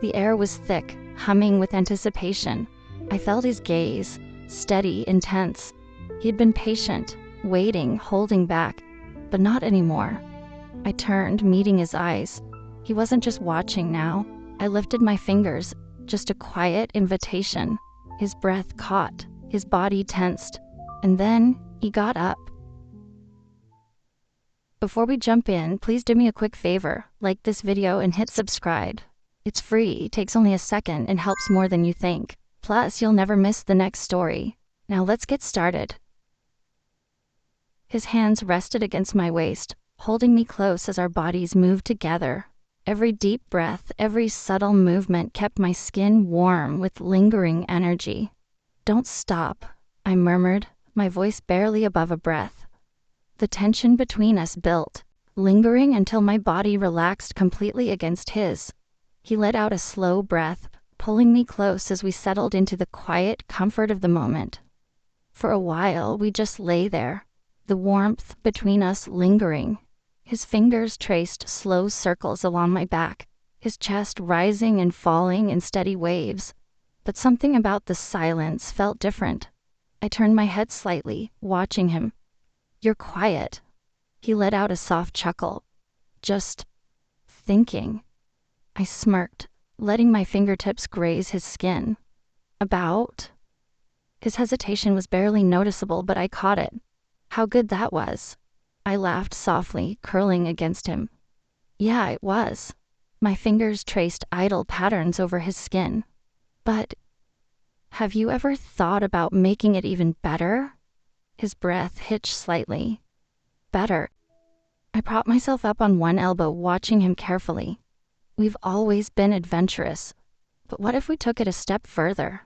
The air was thick, humming with anticipation. I felt his gaze, steady, intense. He'd been patient, waiting, holding back, but not anymore. I turned, meeting his eyes. He wasn't just watching now. I lifted my fingers, just a quiet invitation. His breath caught, his body tensed, and then he got up. Before we jump in, please do me a quick favor, like this video and hit subscribe. It's free, takes only a second, and helps more than you think. Plus, you'll never miss the next story. Now let's get started. His hands rested against my waist, holding me close as our bodies moved together. Every deep breath, every subtle movement kept my skin warm with lingering energy. "Don't stop," I murmured, my voice barely above a breath. The tension between us built, lingering until my body relaxed completely against his. He let out a slow breath, pulling me close as we settled into the quiet comfort of the moment. For a while, we just lay there, the warmth between us lingering. His fingers traced slow circles along my back, his chest rising and falling in steady waves. But something about the silence felt different. I turned my head slightly, watching him. "You're quiet." He let out a soft chuckle. "Just thinking." I smirked, letting my fingertips graze his skin. "About?" His hesitation was barely noticeable, but I caught it. How good that was. I laughed softly, curling against him. "Yeah, it was." My fingers traced idle patterns over his skin. "But have you ever thought about making it even better?" His breath hitched slightly. "Better." I propped myself up on one elbow, watching him carefully. "We've always been adventurous, but what if we took it a step further?"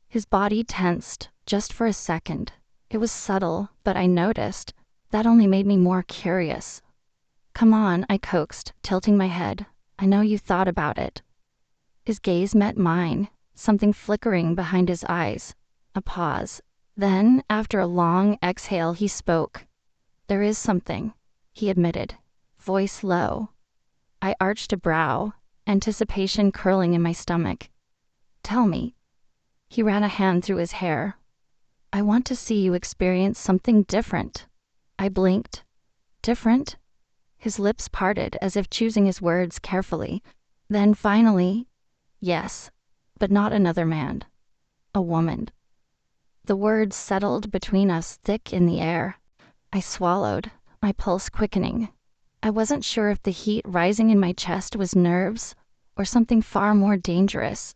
His body tensed, just for a second. It was subtle, but I noticed. That only made me more curious. "Come on," I coaxed, tilting my head. "I know you thought about it." His gaze met mine, something flickering behind his eyes. A pause. Then, after a long exhale, he spoke. "There is something," he admitted, voice low. I arched a brow, anticipation curling in my stomach. "Tell me." He ran a hand through his hair. "I want to see you experience something different." I blinked. "Different?" His lips parted as if choosing his words carefully. Then finally, "Yes, but not another man. A woman." The words settled between us, thick in the air. I swallowed, my pulse quickening. I wasn't sure if the heat rising in my chest was nerves or something far more dangerous.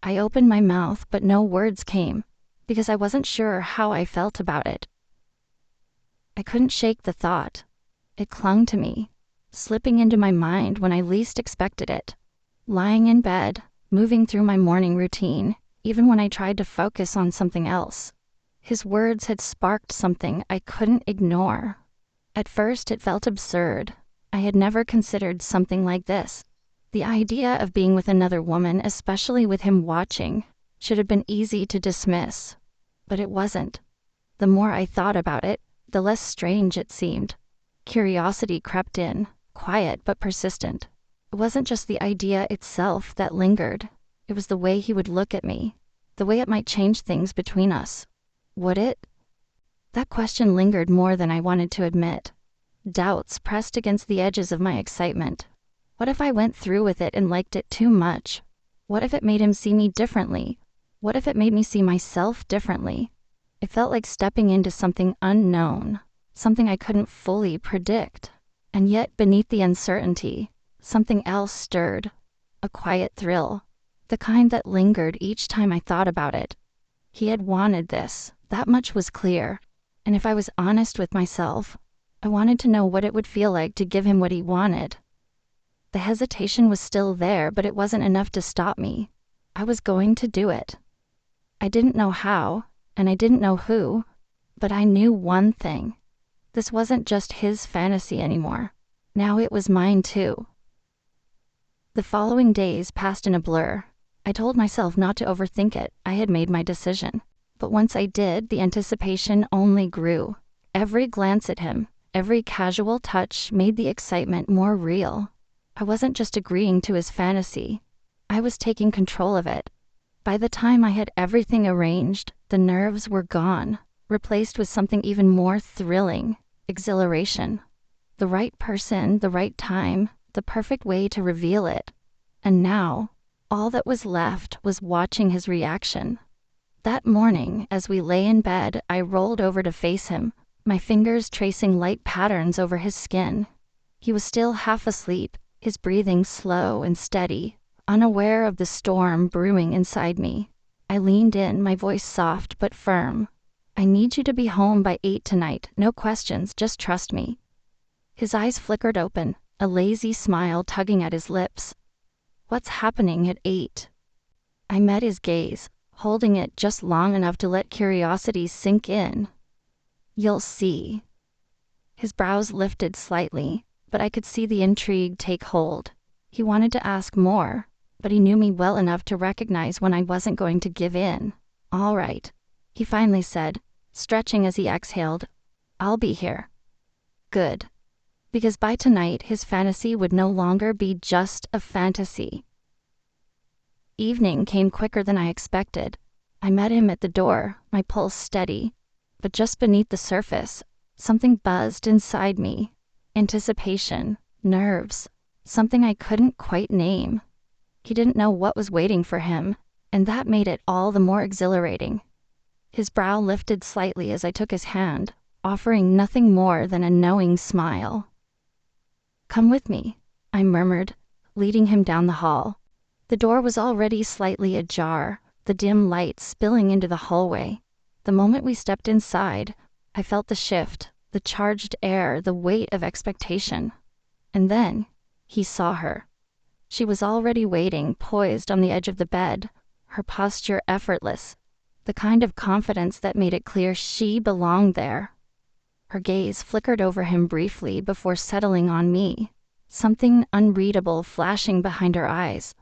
I opened my mouth, but no words came, because I wasn't sure how I felt about it. I couldn't shake the thought. It clung to me, slipping into my mind when I least expected it. Lying in bed, moving through my morning routine, even when I tried to focus on something else. His words had sparked something I couldn't ignore. At first, it felt absurd. I had never considered something like this. The idea of being with another woman, especially with him watching, should have been easy to dismiss. But it wasn't. The more I thought about it, the less strange it seemed. Curiosity crept in, quiet but persistent. It wasn't just the idea itself that lingered. It was the way he would look at me, the way it might change things between us. Would it? That question lingered more than I wanted to admit. Doubts pressed against the edges of my excitement. What if I went through with it and liked it too much? What if it made him see me differently? What if it made me see myself differently? It felt like stepping into something unknown, something I couldn't fully predict. And yet, beneath the uncertainty, something else stirred, a quiet thrill, the kind that lingered each time I thought about it. He had wanted this, that much was clear, and if I was honest with myself, I wanted to know what it would feel like to give him what he wanted. The hesitation was still there, but it wasn't enough to stop me. I was going to do it. I didn't know how, and I didn't know who, but I knew one thing. This wasn't just his fantasy anymore. Now it was mine too. The following days passed in a blur. I told myself not to overthink it. I had made my decision. But once I did, the anticipation only grew. Every glance at him, every casual touch made the excitement more real. I wasn't just agreeing to his fantasy. I was taking control of it. By the time I had everything arranged, the nerves were gone, replaced with something even more thrilling: exhilaration. The right person, the right time, the perfect way to reveal it. And now, all that was left was watching his reaction. That morning, as we lay in bed, I rolled over to face him, my fingers tracing light patterns over his skin. He was still half asleep, his breathing slow and steady, unaware of the storm brewing inside me. I leaned in, my voice soft but firm. "I need you to be home by 8 tonight. No questions, just trust me." His eyes flickered open, a lazy smile tugging at his lips. "What's happening at 8? I met his gaze, holding it just long enough to let curiosity sink in. "You'll see." His brows lifted slightly, but I could see the intrigue take hold. He wanted to ask more, but he knew me well enough to recognize when I wasn't going to give in. "All right," he finally said, stretching as he exhaled. "I'll be here." Good. Because by tonight, his fantasy would no longer be just a fantasy. Evening came quicker than I expected. I met him at the door, my pulse steady. But just beneath the surface, something buzzed inside me. Anticipation, nerves, something I couldn't quite name. He didn't know what was waiting for him, and that made it all the more exhilarating. His brow lifted slightly as I took his hand, offering nothing more than a knowing smile. "Come with me," I murmured, leading him down the hall. The door was already slightly ajar, the dim light spilling into the hallway. The moment we stepped inside, I felt the shift, the charged air, the weight of expectation. And then he saw her. She was already waiting, poised on the edge of the bed, her posture effortless, the kind of confidence that made it clear she belonged there. Her gaze flickered over him briefly before settling on me, something unreadable flashing behind her eyes.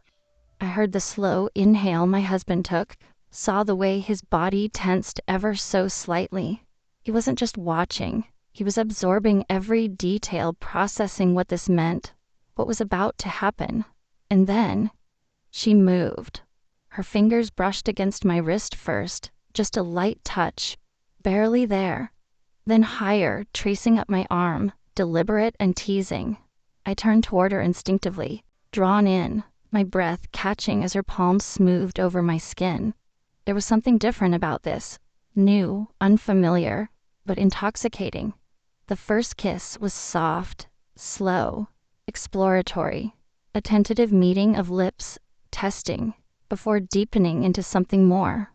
I heard the slow inhale my husband took, saw the way his body tensed ever so slightly. He wasn't just watching, he was absorbing every detail, processing what this meant, what was about to happen. And then she moved. Her fingers brushed against my wrist first, just a light touch, barely there. Then higher, tracing up my arm, deliberate and teasing. I turned toward her instinctively, drawn in, my breath catching as her palms smoothed over my skin. There was something different about this, new, unfamiliar, but intoxicating. The first kiss was soft, slow, exploratory, a tentative meeting of lips, testing, before deepening into something more.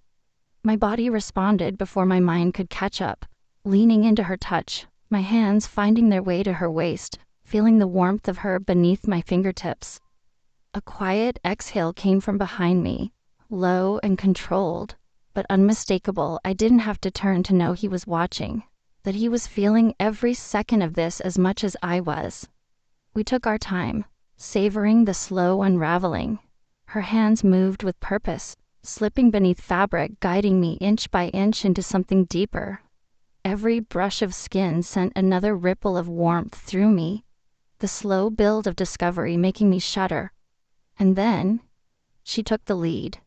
My body responded before my mind could catch up, leaning into her touch, my hands finding their way to her waist, feeling the warmth of her beneath my fingertips. A quiet exhale came from behind me, low and controlled, but unmistakable. I didn't have to turn to know he was watching, that he was feeling every second of this as much as I was. We took our time, savoring the slow unraveling. Her hands moved with purpose, slipping beneath fabric, guiding me inch by inch into something deeper. Every brush of skin sent another ripple of warmth through me, the slow build of discovery making me shudder. And then she took the lead.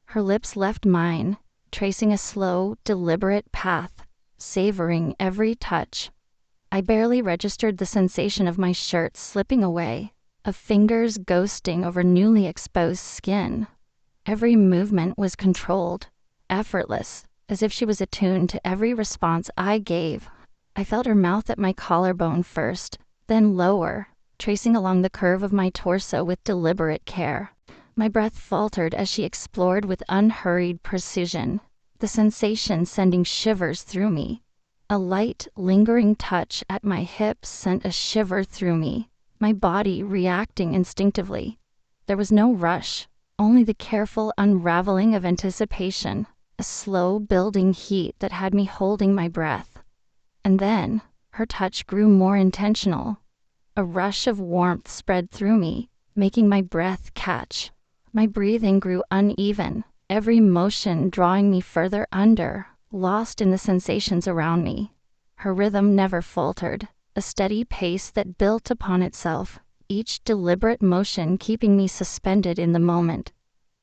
Her lips left mine, tracing a slow, deliberate path, savoring every touch. I barely registered the sensation of my shirt slipping away, of fingers ghosting over newly exposed skin. Every movement was controlled, effortless, as if she was attuned to every response I gave. I felt her mouth at my collarbone first, then lower, tracing along the curve of my torso with deliberate care. My breath faltered as she explored with unhurried precision, the sensation sending shivers through me. A light, lingering touch at my hips sent a shiver through me, my body reacting instinctively. There was no rush, only the careful unraveling of anticipation, a slow building heat that had me holding my breath. And then her touch grew more intentional. A rush of warmth spread through me, making my breath catch. My breathing grew uneven, every motion drawing me further under, lost in the sensations around me. Her rhythm never faltered, a steady pace that built upon itself, each deliberate motion keeping me suspended in the moment.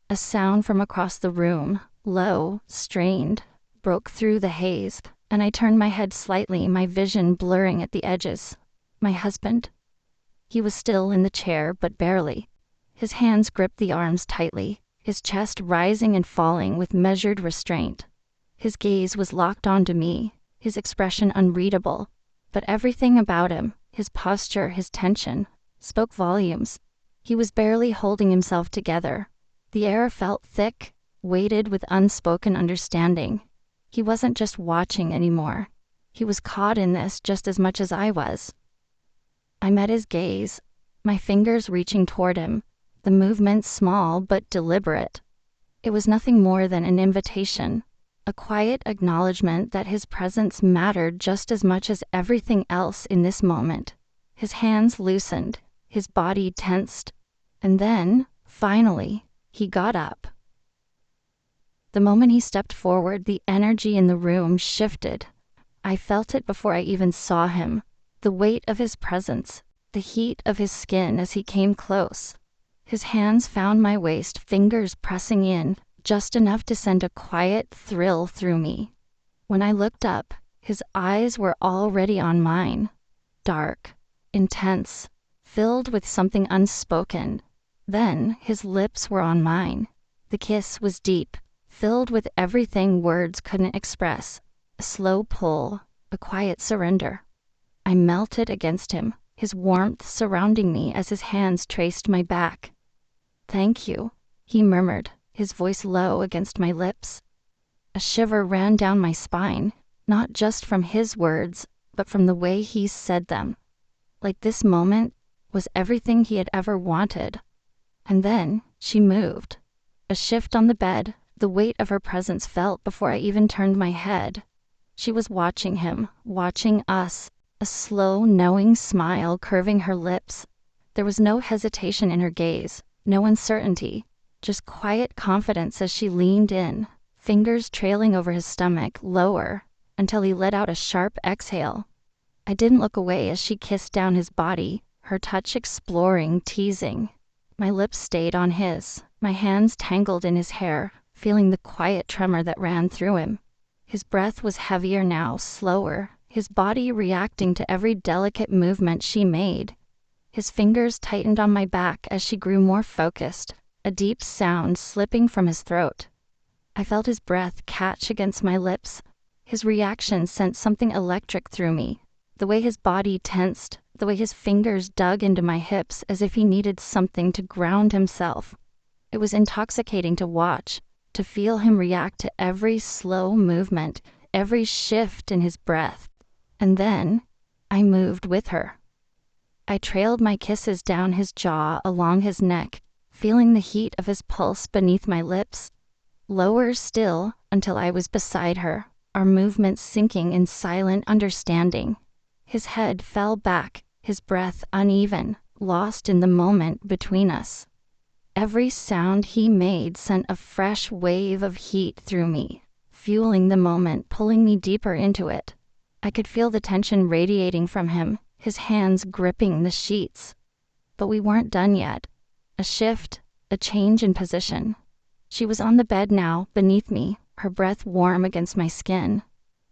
A sound from across the room, low, strained, broke through the haze, and I turned my head slightly, my vision blurring at the edges. My husband? He was still in the chair, but barely. His hands gripped the arms tightly, his chest rising and falling with measured restraint. His gaze was locked onto me, his expression unreadable, but everything about him, his posture, his tension, spoke volumes. He was barely holding himself together. The air felt thick, weighted with unspoken understanding. He wasn't just watching anymore. He was caught in this just as much as I was. I met his gaze, my fingers reaching toward him, the movement small but deliberate. It was nothing more than an invitation, a quiet acknowledgement that his presence mattered just as much as everything else in this moment. His hands loosened, his body tensed, and then, finally, he got up. The moment he stepped forward, the energy in the room shifted. I felt it before I even saw him, the weight of his presence, the heat of his skin as he came close. His hands found my waist, fingers pressing in, just enough to send a quiet thrill through me. When I looked up, his eyes were already on mine, dark, intense, filled with something unspoken. Then his lips were on mine. The kiss was deep, filled with everything words couldn't express, a slow pull, a quiet surrender. I melted against him, his warmth surrounding me as his hands traced my back. "Thank you," he murmured, his voice low against my lips. A shiver ran down my spine, not just from his words, but from the way he said them. Like this moment was everything he had ever wanted. And then she moved. A shift on the bed, the weight of her presence felt before I even turned my head. She was watching him, watching us, a slow, knowing smile curving her lips. There was no hesitation in her gaze, no uncertainty, just quiet confidence as she leaned in, fingers trailing over his stomach, lower, until he let out a sharp exhale. I didn't look away as she kissed down his body, her touch exploring, teasing. My lips stayed on his, my hands tangled in his hair, feeling the quiet tremor that ran through him. His breath was heavier now, slower, his body reacting to every delicate movement she made. His fingers tightened on my back as she grew more focused, a deep sound slipping from his throat. I felt his breath catch against my lips. His reaction sent something electric through me. The way his body tensed, the way his fingers dug into my hips as if he needed something to ground himself. It was intoxicating to watch, to feel him react to every slow movement, every shift in his breath. And then I moved with her. I trailed my kisses down his jaw, along his neck, feeling the heat of his pulse beneath my lips. Lower still until I was beside her, our movements sinking in silent understanding. His head fell back, his breath uneven, lost in the moment between us. Every sound he made sent a fresh wave of heat through me, fueling the moment, pulling me deeper into it. I could feel the tension radiating from him, his hands gripping the sheets. But we weren't done yet. A shift, a change in position. She was on the bed now, beneath me, her breath warm against my skin.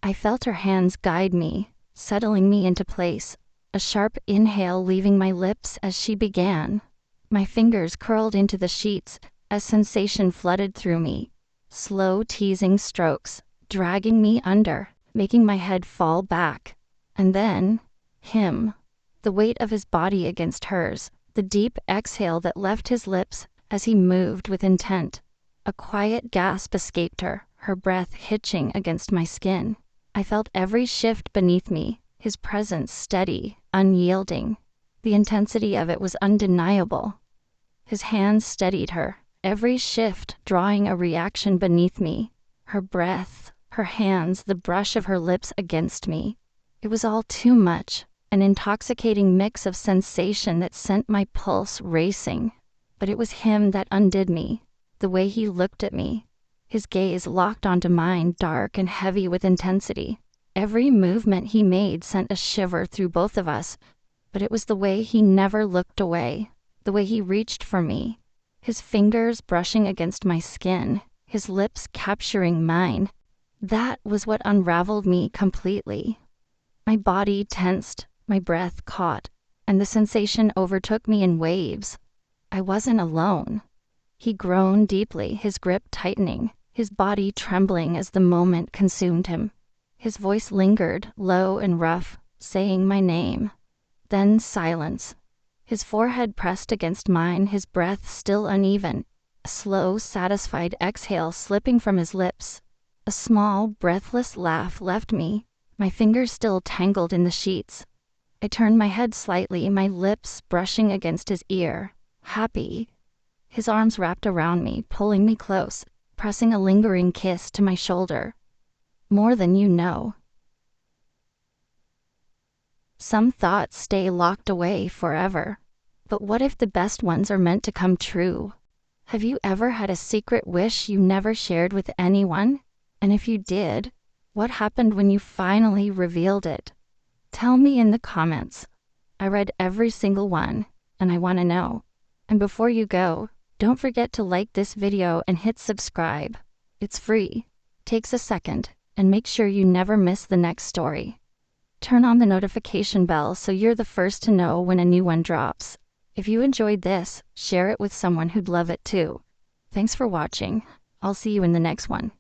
I felt her hands guide me, settling me into place, a sharp inhale leaving my lips as she began. My fingers curled into the sheets as sensation flooded through me. Slow teasing strokes, dragging me under, making my head fall back. And then, him. The weight of his body against hers, the deep exhale that left his lips as he moved with intent. A quiet gasp escaped her, her breath hitching against my skin. I felt every shift beneath me, his presence steady, unyielding. The intensity of it was undeniable. His hands steadied her, every shift drawing a reaction beneath me. Her breath, her hands, the brush of her lips against me. It was all too much, an intoxicating mix of sensation that sent my pulse racing. But it was him that undid me, the way he looked at me. His gaze locked onto mine, dark and heavy with intensity. Every movement he made sent a shiver through both of us. but it was the way he never looked away, the way he reached for me, his fingers brushing against my skin, his lips capturing mine. That was what unraveled me completely. My body tensed, my breath caught, and the sensation overtook me in waves. I wasn't alone. He groaned deeply, his grip tightening, his body trembling as the moment consumed him. His voice lingered, low and rough, saying my name. Then silence. His forehead pressed against mine, his breath still uneven, a slow, satisfied exhale slipping from his lips. A small, breathless laugh left me, my fingers still tangled in the sheets. I turned my head slightly, my lips brushing against his ear. Happy. His arms wrapped around me, pulling me close, pressing a lingering kiss to my shoulder. More than you know. Some thoughts stay locked away forever. But what if the best ones are meant to come true? Have you ever had a secret wish you never shared with anyone? And if you did, what happened when you finally revealed it? Tell me in the comments. I read every single one, and I want to know. And before you go, don't forget to like this video and hit subscribe. It's free, takes a second, and make sure you never miss the next story. Turn on the notification bell so you're the first to know when a new one drops. If you enjoyed this, share it with someone who'd love it too. Thanks for watching. I'll see you in the next one.